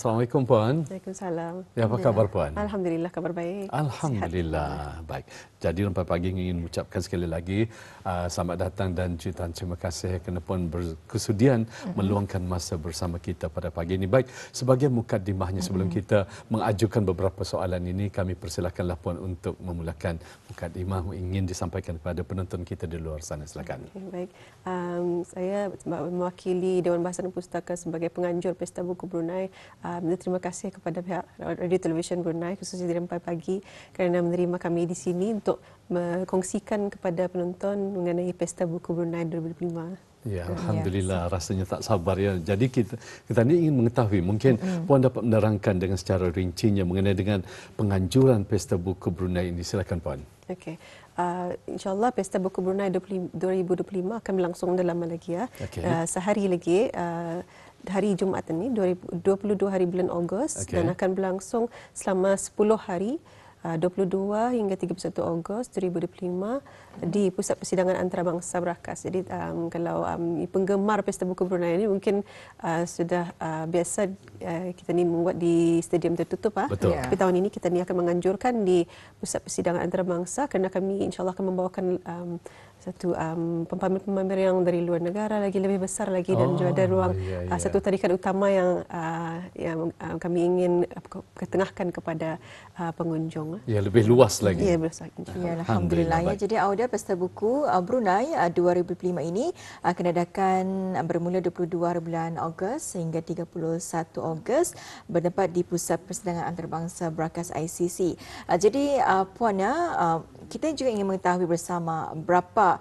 Assalamualaikum Puan. Waalaikumsalam. Ya, apa khabar Puan? Alhamdulillah, kabar baik. Alhamdulillah. Sihat. Baik. Jadi pagi ini ingin mengucapkan sekali lagi selamat datang dan jutaan terima kasih kerana Puan berkesudian meluangkan masa bersama kita pada pagi ini. Baik, sebagai mukadimahnya sebelum kita mengajukan beberapa soalan ini, kami persilakanlah Puan untuk memulakan mukadimah ingin disampaikan kepada penonton kita di luar sana. Silakan. Baik. Saya mewakili Dewan Bahasa dan Pustaka sebagai penganjur Pesta Buku Brunei. Terima kasih kepada pihak Radio Television Brunei khususnya di Rempai Pagi kerana menerima kami di sini untuk berkongsikan kepada penonton mengenai Pesta Buku Brunei 2005. Ya, Alhamdulillah, rasanya tak sabar ya. Jadi kita ni ingin mengetahui, mungkin Puan dapat menerangkan dengan secara rincinya mengenai dengan penganjuran Pesta Buku Brunei ini. Silakan Puan. Okey. InsyaAllah Pesta Buku Brunei 2025 akan berlangsung dalam lama lagi ya. Okay. Sehari lagi hari Jumaat ini 22 hari bulan Ogos dan akan berlangsung selama 10 hari 22 hingga 31 Ogos 2025 di Pusat Persidangan Antarabangsa Brakas. Jadi kalau penggemar Pesta Buku Brunei ini mungkin sudah biasa kita ni membuat di stadium tertutup. Betul. Tapi tahun ini kita ni akan menganjurkan di Pusat Persidangan Antarabangsa kerana kami insyaAllah akan membawakan satu pemamer yang dari luar negara lagi lebih besar lagi dan juga ada ruang satu tarikan utama yang kami ingin ketengahkan kepada pengunjung. Ya, lebih luas lagi. Ya, besar. Ya, Alhamdulillah. Ya, jadi Auda Pesta Buku Brunei 2005 ini akan diadakan bermula 22 hari bulan Ogos hingga 31 Ogos bertempat di Pusat Persidangan Antarabangsa Brakas ICC. Jadi Puan, kita juga ingin mengetahui bersama berapa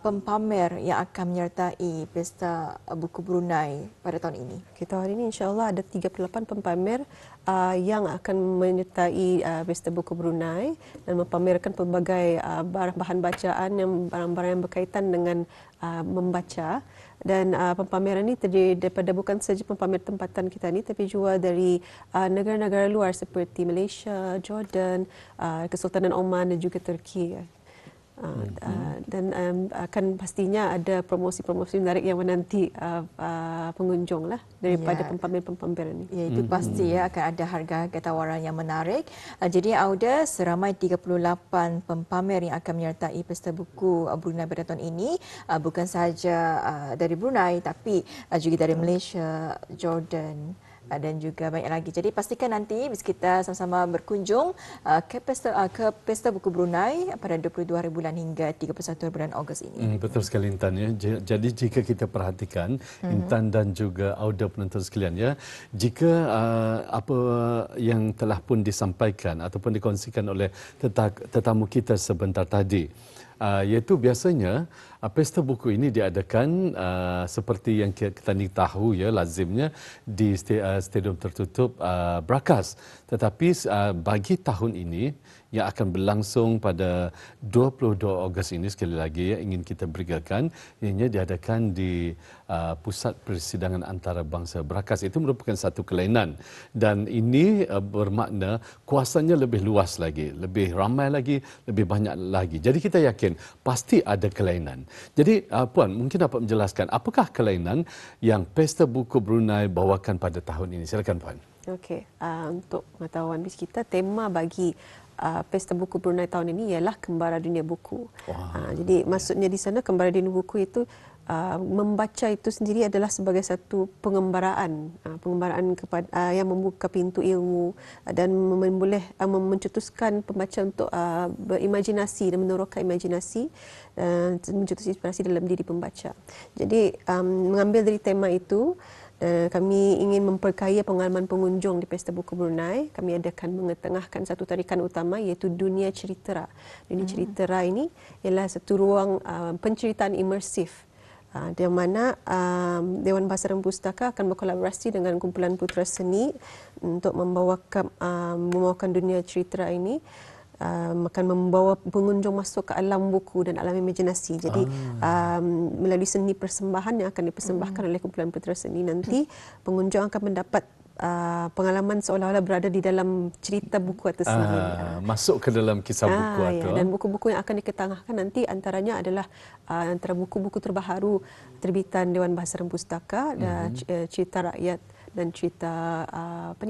pempamer yang akan menyertai Pesta Buku Brunei pada tahun ini. Tahun ini insyaAllah ada 38 pempamer yang akan menyertai Pesta Buku Brunei dan mempamerkan pelbagai bahan bacaan barang-barang yang berkaitan dengan membaca. Dan pempameran ini terdiri daripada bukan saja pempamer tempatan kita ni tapi juga dari negara-negara luar seperti Malaysia, Jordan, Kesultanan Oman dan juga Turki. Dan akan pastinya ada promosi-promosi menarik yang menanti pengunjung lah daripada pempamer-pempamer ini. Ya, itu pasti ya akan ada harga-harga tawaran yang menarik. Jadi Auda, seramai 38 pempamer yang akan menyertai Pesta Buku Brunei pada tahun ini, bukan sahaja dari Brunei tapi juga dari Malaysia, Jordan dan juga banyak lagi. Jadi pastikan nanti kita sama-sama berkunjung ke Pesta Buku Brunei pada 22 hari bulan hingga 31 bulan Ogos ini. Betul sekali Intan ya. Jadi jika kita perhatikan Intan dan juga Auda penonton sekalian ya, jika apa yang telah pun disampaikan ataupun dikongsikan oleh tetamu kita sebentar tadi, iaitu biasanya Pesta Buku ini diadakan seperti yang kita tahu ya, lazimnya di stadium tertutup Brakas. Tetapi bagi tahun ini yang akan berlangsung pada 22 Ogos ini, sekali lagi ya, ingin kita berikan, ianya diadakan di Pusat Persidangan Antarabangsa Brakas. Itu merupakan satu kelainan dan ini bermakna kuasanya lebih luas lagi, lebih ramai lagi, lebih banyak lagi. Jadi kita yakin pasti ada kelainan. Jadi Puan mungkin dapat menjelaskan apakah kelainan yang Pesta Buku Brunei bawakan pada tahun ini. Silakan Puan. Okey, untuk pengetahuan kita, tema bagi Pesta Buku Brunei tahun ini ialah Kembara Dunia Buku. Jadi maksudnya di sana Kembara Dunia Buku itu membaca itu sendiri adalah sebagai satu pengembaraan kepada yang membuka pintu ilmu dan boleh mencetuskan pembaca untuk berimajinasi dan meneroka imajinasi dan mencetus inspirasi dalam diri pembaca. Jadi mengambil dari tema itu, kami ingin memperkaya pengalaman pengunjung di Pesta Buku Brunei. Kami adakan mengetengahkan satu tarikan utama iaitu Dunia Ceritera. Dunia Ceritera ini ialah satu ruang penceritaan imersif di mana Dewan Bahasa dan Pustaka akan berkolaborasi dengan kumpulan putera seni untuk membawakan dunia cerita ini, akan membawa pengunjung masuk ke alam buku dan alam imajinasi. Jadi melalui seni persembahan yang akan dipersembahkan oleh kumpulan putera seni, nanti pengunjung akan mendapat pengalaman seolah-olah berada di dalam cerita buku itu sendiri. Masuk ke dalam kisah buku itu. Ya, dan buku-buku yang akan diketengahkan nanti antaranya adalah antara buku-buku terbaharu terbitan Dewan Bahasa dan Pustaka dan Cerita Rakyat dan cerita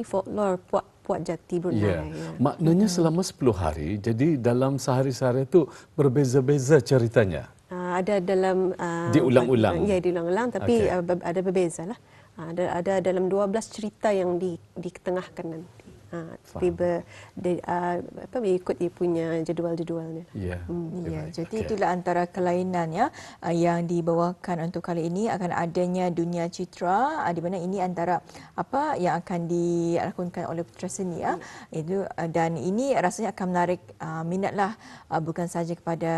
folklore Puak Jati Brunei. Ya. Maknanya selama 10 hari, jadi dalam sehari-sehari itu berbeza-beza ceritanya. Ada dalam Diulang-ulang. Ya, diulang-ulang, tapi Okey. ada berbeza lah. Ada dalam 12 cerita yang diketengahkan nanti. Tapi mengikut dia punya jadual-jadualnya. Ya. Ya, jadi itulah antara kelainannya yang dibawakan untuk kali ini. Akan adanya Dunia Citra, di mana ini antara apa yang akan dilakonkan oleh Putra Seni itu, dan ini rasanya akan menarik minatlah bukan saja kepada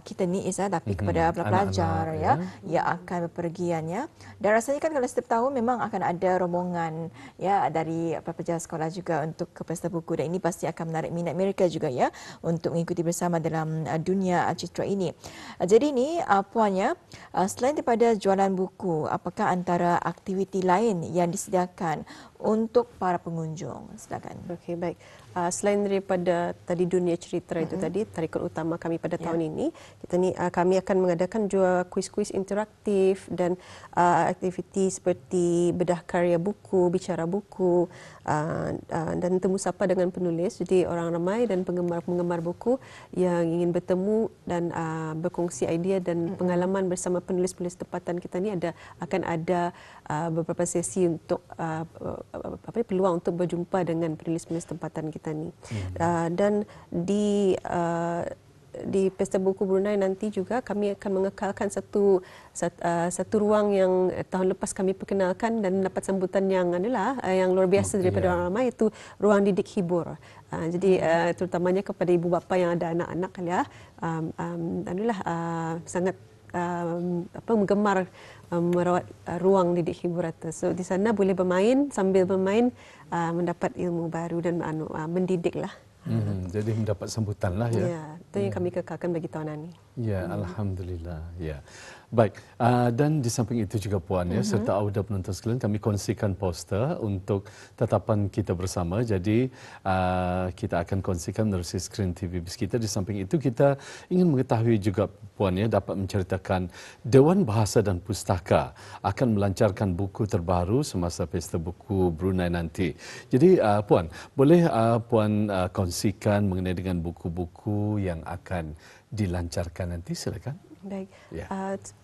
kita ni tapi kepada pelajar yang akan berpergiannya. Dan rasanya kan kalau setiap tahun memang akan ada rombongan dari pelajar sekolah juga untuk ke Pesta Buku, dan ini pasti akan menarik minat mereka juga untuk mengikuti bersama dalam Dunia Citra ini. Jadi ini puannya, selain daripada jualan buku, apakah antara aktiviti lain yang disediakan untuk para pengunjung? Silakan. Okey, baik. Selain daripada tadi Dunia Cerita itu tadi, tarikan utama kami pada tahun ini, kami akan mengadakan juga kuis-kuis interaktif dan aktiviti seperti bedah karya buku, bicara buku, dan temu sapa dengan penulis. Jadi orang ramai dan penggemar-penggemar buku yang ingin bertemu dan berkongsi idea dan pengalaman bersama penulis-penulis tempatan kita ni akan ada beberapa sesi untuk peluang untuk berjumpa dengan penulis-penulis tempatan kita ni. Dan di Pesta Buku Brunei nanti juga kami akan mengekalkan satu ruang yang tahun lepas kami perkenalkan dan dapat sambutan yang yang luar biasa daripada orang ramai, itu ruang didik hibur. Jadi terutamanya kepada ibu bapa yang ada anak-anak sangat menggemar merawat ruang didik hibur atas. So di sana boleh bermain, sambil bermain mendapat ilmu baru dan mendidiklah. Jadi mendapat sambutanlah ya. Ya, itu yang kami kekalkan bagi tahun ini. Ya, alhamdulillah. Ya. Baik, dan di samping itu juga Puan serta Auda penonton sekalian, kami kongsikan poster untuk tetapan kita bersama. Jadi kita akan kongsikan melalui skrin TV kita. Di samping itu kita ingin mengetahui juga Puan dapat menceritakan Dewan Bahasa dan Pustaka akan melancarkan buku terbaru semasa Pesta Buku Brunei nanti. Jadi Puan, boleh Puan kongsikan mengenai dengan buku-buku yang akan dilancarkan nanti, silakan. Baik.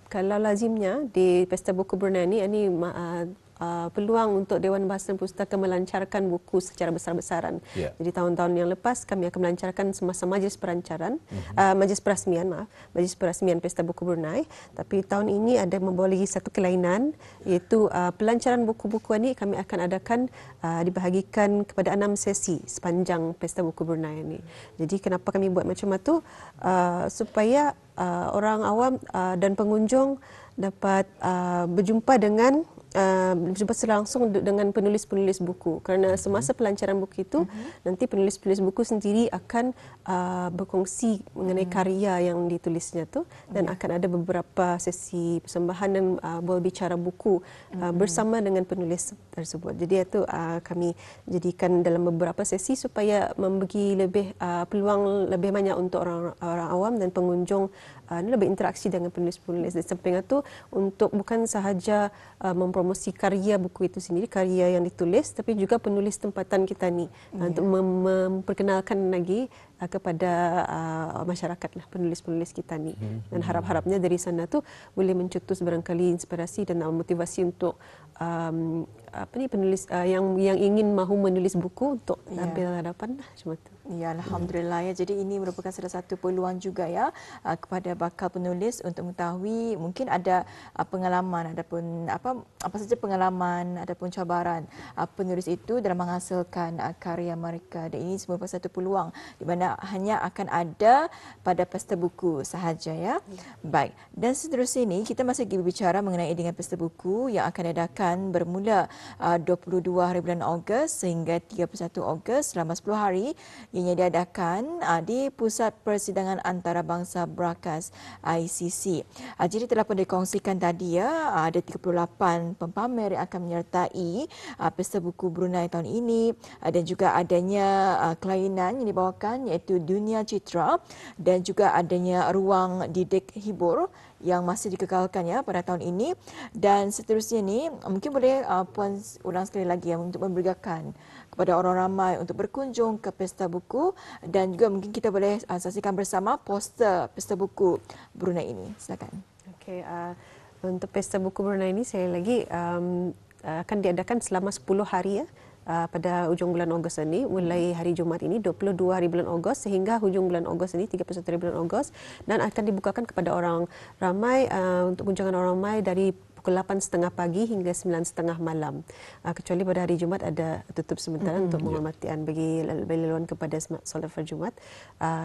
Kalau lazimnya di Pesta Buku Brunei ini peluang untuk Dewan Bahasa dan Pustaka melancarkan buku secara besar-besaran. Jadi tahun-tahun yang lepas kami akan melancarkan semasa majlis perancaran, majlis perasmian Pesta Buku Brunei. Tapi tahun ini ada membawa lagi satu kelainan, iaitu pelancaran buku-buku ini kami akan adakan dibahagikan kepada 6 sesi sepanjang Pesta Buku Brunei ini. Jadi kenapa kami buat macam itu? Supaya orang awam dan pengunjung dapat berjumpa langsung dengan penulis-penulis buku, kerana semasa pelancaran buku itu nanti penulis-penulis buku sendiri akan berkongsi mengenai karya yang ditulisnya tu, dan akan ada beberapa sesi persembahan dan berbicara buku bersama dengan penulis tersebut. Jadi itu kami jadikan dalam beberapa sesi supaya memberi lebih peluang lebih banyak untuk orang awam dan pengunjung lebih interaksi dengan penulis-penulis. Di samping itu, untuk bukan sahaja mempromosi karya buku itu sendiri, karya yang ditulis, tapi juga penulis tempatan kita ni untuk memperkenalkan lagi kepada masyarakat lah penulis-penulis kita ni. Dan harap-harapnya dari sana tu boleh mencetus barangkali inspirasi dan motivasi untuk penulis yang ingin mahu menulis buku untuk tampil hadapan lah, macam tu. Ya, alhamdulillah ya. Jadi ini merupakan salah satu peluang juga kepada bakal penulis untuk mengetahui mungkin ada pengalaman ataupun apa saja pengalaman ataupun cabaran penulis itu dalam menghasilkan karya mereka. Dan ini merupakan satu peluang di mana hanya akan ada pada Pesta Buku sahaja Baik. Dan seterusnya ini kita masih lagi berbicara mengenai dengan Pesta Buku yang akan diadakan bermula 22 hari bulan Ogos sehingga 31 Ogos selama 10 hari, yang diadakan di Pusat Persidangan Antarabangsa Brakas ICC. Jadi telah pun dikongsikan tadi ada 38 pempamer yang akan menyertai Pesta Buku Brunei tahun ini, dan juga adanya kelainan yang dibawakan iaitu Dunia Citra, dan juga adanya ruang didik hibur yang masih dikekalkan ya pada tahun ini. Dan seterusnya ni mungkin boleh Puan ulang sekali lagi ya untuk memberikan kepada orang ramai untuk berkunjung ke Pesta Buku, dan juga mungkin kita boleh saksikan bersama poster Pesta Buku Brunei ini. Silakan. Okey, untuk Pesta Buku Brunei ini saya lagi akan diadakan selama 10 hari ya. Pada hujung bulan Ogos ini, mulai hari Jumaat ini 22 hari bulan Ogos sehingga hujung bulan Ogos ini 31 hari bulan Ogos, dan akan dibukakan kepada orang ramai untuk kunjungan orang ramai dari pukul 8.30 pagi hingga 9.30 malam. Kecuali pada hari Jumaat ada tutup sementara untuk menghormatian bagi laluan kepada solat fardu Jumaat.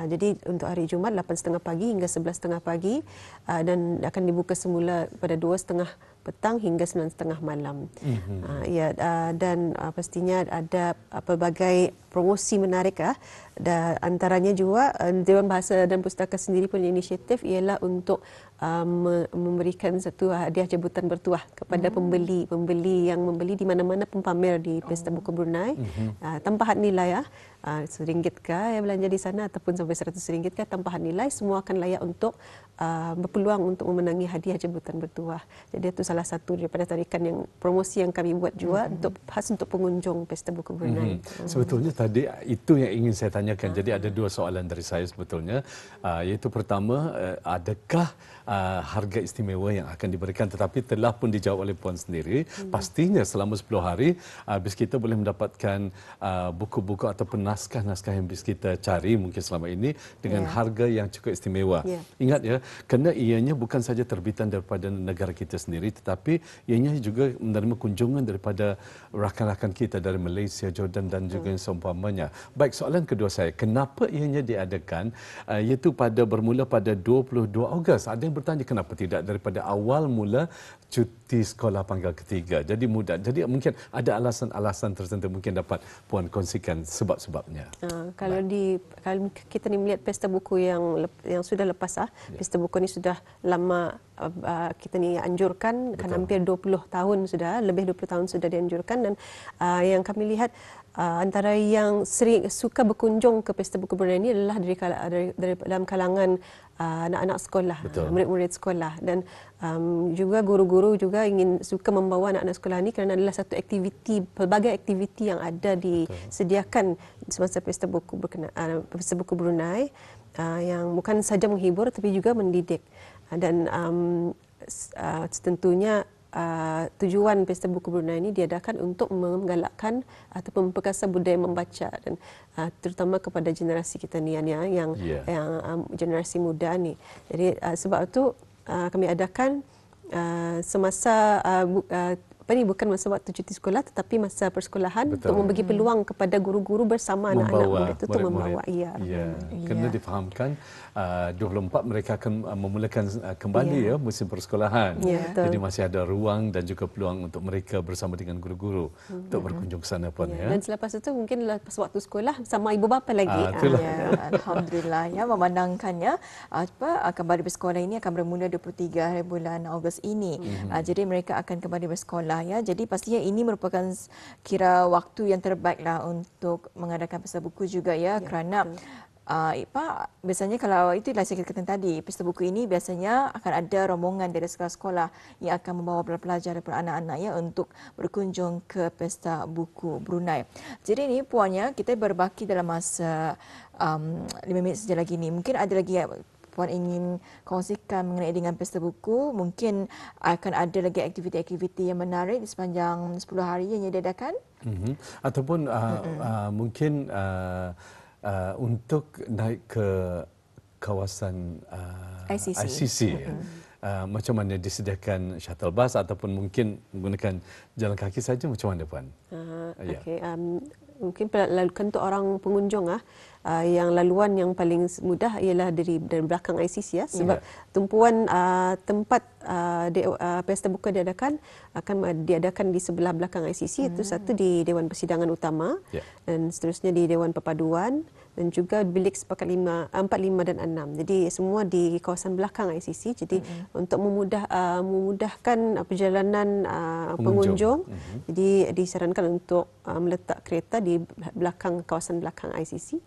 Jadi untuk hari Jumaat 8.30 pagi hingga 11.30 pagi, dan akan dibuka semula pada 2.30 petang hingga 9.30 malam. Dan pastinya ada pelbagai promosi menarik antaranya juga Dewan Bahasa dan Pustaka sendiri punya inisiatif ialah untuk memberikan satu hadiah jemputan bertuah kepada pembeli yang membeli di mana-mana pempamer di Pesta Buku Brunei, tanpa had nilai RM1 kah yang belanja di sana ataupun sampai RM100 kah, tanpa had nilai, semua akan layak untuk berpeluang untuk memenangi hadiah jemputan bertuah. Jadi itu salah satu daripada tarikan yang promosi yang kami buat juga khas untuk pengunjung Pesta Buku Brunei. Sebetulnya tadi itu yang ingin saya tanyakan. Jadi ada dua soalan dari saya sebetulnya, iaitu pertama, adakah harga istimewa yang akan diberikan, tetapi telah pun dijawab oleh Puan sendiri. Pastinya selama 10 hari BIS kita boleh mendapatkan buku-buku ataupun naskah-naskah yang BIS kita cari mungkin selama ini dengan harga yang cukup istimewa. Ingat ya, kerana ianya bukan saja terbitan daripada negara kita sendiri, tetapi ianya juga menerima kunjungan daripada rakan-rakan kita dari Malaysia, Jordan dan juga seumpamanya. Baik, soalan kedua saya, kenapa ianya diadakan iaitu bermula pada 22 Ogos? Ada yang bertanya kenapa tidak daripada awal mula cuti sekolah pangkal ketiga. Jadi mudah. Jadi mungkin ada alasan-alasan tertentu, mungkin dapat Puan kongsikan sebab-sebabnya. Kalau kita ni melihat Pesta Buku yang sudah lepas, Pesta Buku ni sudah lama kita ni anjurkan, kan hampir 20 tahun sudah, lebih 20 tahun sudah dianjurkan, dan yang kami lihat antara yang sering suka berkunjung ke Pesta Buku Brunei ini adalah dari dalam kalangan anak-anak sekolah, murid-murid sekolah, dan juga guru-guru juga ingin suka membawa anak-anak sekolah ini kerana adalah satu aktiviti, pelbagai aktiviti yang ada disediakan semasa Pesta Buku Brunei yang bukan saja menghibur tapi juga mendidik. Dan tentunya tujuan Pesta Buku Brunei ini diadakan untuk menggalakkan ataupun memperkasa budaya membaca, dan terutama kepada generasi kita ni yang generasi muda ni. Jadi sebab itu kami adakan semasa bukan masa waktu cuti sekolah tetapi masa persekolahan, untuk membagi peluang kepada guru-guru bersama anak-anak murid itu untuk membawa. Kena difahamkan 24 mereka akan memulakan kembali musim persekolahan. Jadi masih ada ruang dan juga peluang untuk mereka bersama dengan guru-guru untuk berkunjung ke sana pun. Dan selepas itu mungkin lepas waktu sekolah sama ibu bapa lagi. Alhamdulillah ya, memandangkannya kembali bersekolah ini akan bermula 23 hari bulan Ogos ini. Jadi mereka akan kembali bersekolah ya. Jadi pastinya ini merupakan kira waktu yang terbaiklah untuk mengadakan Pesta Buku juga ya, kerana biasanya kalau itulah saya katakan tadi, Pesta Buku ini biasanya akan ada rombongan dari sekolah-sekolah yang akan membawa pelajar dan anak-anak ya untuk berkunjung ke Pesta Buku Brunei. Jadi ini puannya kita berbaki dalam masa 5 minit saja lagi ni. Mungkin ada lagi Puan ingin kongsikan mengenai dengan Pesta Buku, mungkin akan ada lagi aktiviti-aktiviti yang menarik di sepanjang 10 hari yang diadakan? Ataupun mungkin untuk naik ke kawasan ICC. Macam mana disediakan shuttle bus ataupun mungkin menggunakan jalan kaki saja, macam mana Puan? Mungkin untuk orang pengunjung yang laluan yang paling mudah ialah dari belakang ICC sebab tumpuan tempat Pesta Buku diadakan akan diadakan di sebelah belakang ICC, itu satu di Dewan Persidangan Utama dan seterusnya di Dewan Perpaduan dan juga bilik sepakat 4, 5 dan 6. Jadi semua di kawasan belakang ICC. Jadi untuk memudahkan perjalanan pengunjung, jadi disarankan untuk meletak kereta di belakang kawasan belakang ICC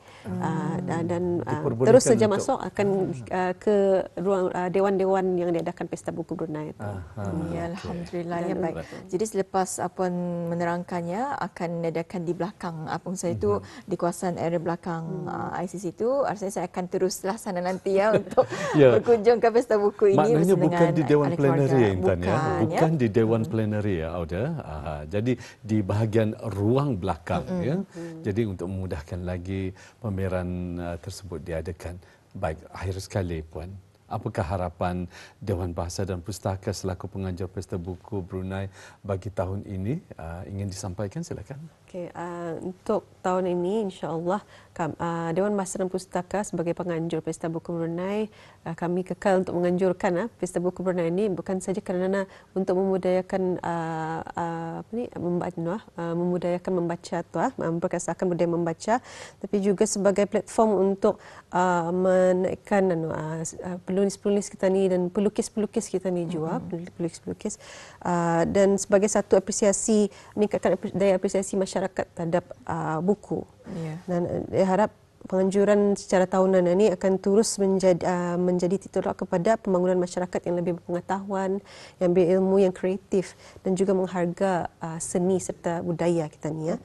dan Diperbolehkan terus saja untuk- masuk akan ke ruang dewan-dewan yang diadakan Pesta Buku Brunei itu. Ya, Alhamdulillah. Ya, Dan baik. Jadi selepas Puan menerangkannya akan diadakan di belakang Apung saya itu di kawasan area belakang ICC itu, rasanya saya akan teruslah sana nanti ya untuk Ya. berkunjung ke Pesta Buku ini Maknanya bersama bukan dengan di Dewan ahli keluarga. Plenary ya, Intan ya. Bukan, Bukan di Dewan Plenary ya, Auda. Jadi di bahagian ruang belakang ya. Jadi untuk memudahkan lagi pameran tersebut diadakan. Baik, akhir sekali Puan. Apakah harapan Dewan Bahasa dan Pustaka selaku penganjur Pesta Buku Brunei bagi tahun ini ingin disampaikan? Silakan. Okey, untuk tahun ini insya-Allah Dewan Bahasa dan Pustaka sebagai penganjur Pesta Buku Brunei, kami kekal untuk menganjurkan Pesta Buku Brunei ini bukan saja kerana untuk memudayakan memudayakan membaca memperkasakan budaya membaca, tapi juga sebagai platform untuk menaikkan penulis-penulis kita ni dan pelukis-pelukis kita ni juga, pelukis-pelukis dan sebagai satu apresiasi, meningkatkan daya apresiasi masyarakat terhadap buku. Ya. Dan saya harap penganjuran secara tahunan ini akan terus menjadi titolak kepada pembangunan masyarakat yang lebih berpengetahuan, yang berilmu, yang kreatif dan juga mengharga seni serta budaya kita ni ya.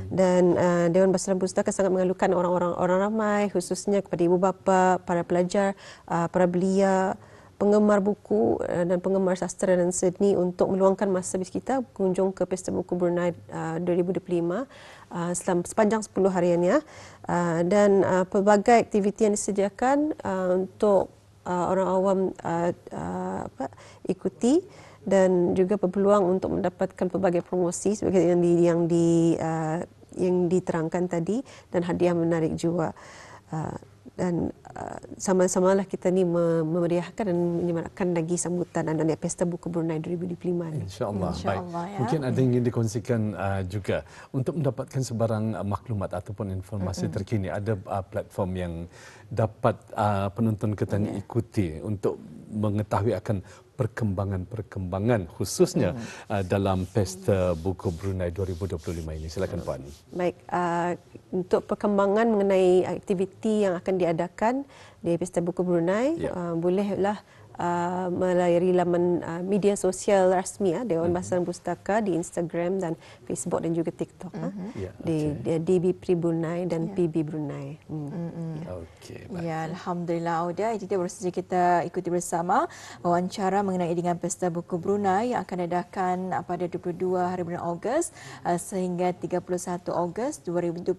Dan Dewan Bahasa dan Pustaka sangat mengalukan orang ramai, khususnya kepada ibu bapa, para pelajar, para belia, penggemar buku dan penggemar sastra dan seni untuk meluangkan masa habis kita berkunjung ke Pesta Buku Brunei 2025 sepanjang 10 hariannya, dan pelbagai aktiviti yang disediakan untuk orang awam ikuti dan juga berpeluang untuk mendapatkan pelbagai promosi sebagai yang diterangkan tadi dan hadiah menarik juga. Dan sama-samalah kita ni memeriahkan dan menyemarakkan lagi sambutan dan Pesta Buku Brunei 2025 ni. InsyaAllah. Baik. InsyaAllah, ya. Mungkin ada yang ingin dikongsikan juga untuk mendapatkan sebarang maklumat ataupun informasi terkini. Ada platform yang dapat penonton kita ni ikuti untuk mengetahui akan perkembangan khususnya dalam Pesta Buku Brunei 2025 ini. Silakan Puan. Baik, untuk perkembangan mengenai aktiviti yang akan diadakan di Pesta Buku Brunei, bolehlah melayari laman media sosial rasmi Dewan Bahasa dan Pustaka di Instagram dan Facebook dan juga TikTok di DB Pri Brunei dan PB Brunei. Okey, baik. Ya, Alhamdulillah Auda. Itu dia baru saja kita ikuti bersama wawancara mengenai dengan Pesta Buku Brunei yang akan diadakan pada 22 hari bulan Ogos sehingga 31 Ogos 2025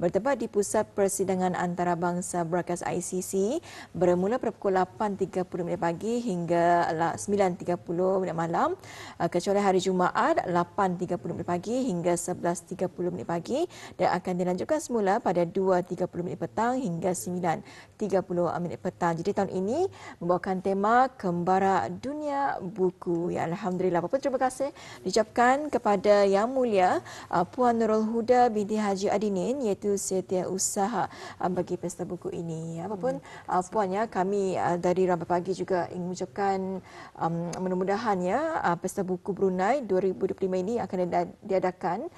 bertempat di Pusat Persidangan Antarabangsa Berkas ICC bermula pada pukul 8.30 pagi hingga 9.30 malam, kecuali hari Jumaat 8.30 pagi hingga 11.30 pagi dan akan dilanjutkan semula pada 2.30 petang hingga 9.30 petang. Jadi tahun ini membawakan tema Kembara Dunia Buku. Ya, Alhamdulillah. Apa-apa terima kasih diucapkan kepada Yang Mulia Puan Nurul Huda binti Haji Adinin, iaitu setiausaha bagi Pesta Buku ini. Apapun Puan ya, kami dari Ramai Pagi juga ingin mengucapkan mudah-mudahan ya Pesta Buku Brunei 2025 ini akan diadakan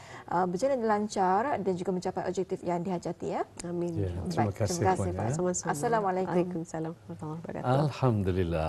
berjalan lancar dan juga mencapai objektif yang dihajati ya. Amin. Ya, terima kasih Terima kasih Puan, Pak. ya. Sama-sama. Assalamualaikum. Waalaikumsalam warahmatullahi wabarakatuh. Alhamdulillah.